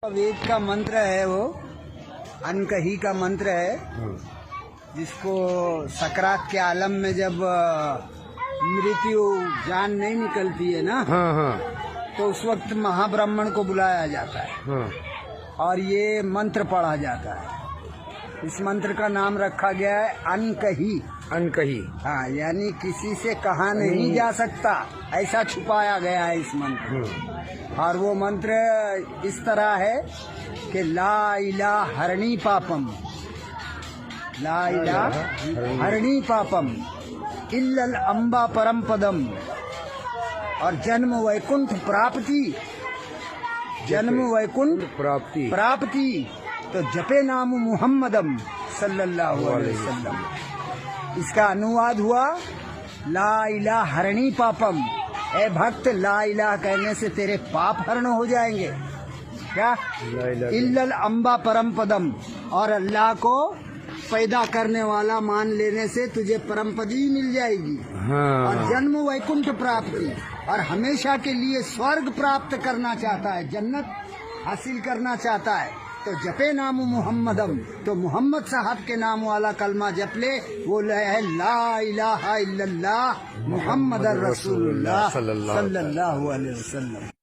वेद का मंत्र है, वो अनकही का मंत्र है, जिसको सकरात के आलम में जब मृत्यु जान नहीं निकलती है ना, तो उस वक्त महाब्राह्मण को बुलाया जाता है और ये मंत्र पढ़ा जाता है। इस मंत्र का नाम रखा गया है अनकही। अनकही, हाँ, यानी किसी से कहा नहीं जा सकता, ऐसा छुपाया गया है इस मंत्र। और वो मंत्र इस तरह है कि ला इलाहा हरणी पापम, ला इलाहा हरणी पापम इल्लल अम्बा परम पदम, और जन्म वैकुंठ प्राप्ति, जन्म वैकुंठ प्राप्ति तो जपे नाम मुहम्मदम सल्लल्लाहु अलैहि वसल्लम। इसका अनुवाद हुआ ला इलाहा हरणी पापम, ए भक्त ला इलाहा कहने से तेरे पाप हरण हो जाएंगे। क्या? इल्लल अम्बा परम पदम, और अल्लाह को पैदा करने वाला मान लेने से तुझे परम पदी मिल जाएगी। और जन्म वैकुंठ प्राप्ति, और हमेशा के लिए स्वर्ग प्राप्त करना चाहता है, जन्नत हासिल करना चाहता है तो जपे नाम मुहम्मदम, तो मोहम्मद साहब के नाम वाला कलमा जप ले। वो है ला इलाहा इल्लल्लाह मुहम्मदुर रसूलुल्लाह सल्लल्लाहु अलैहि वसल्लम।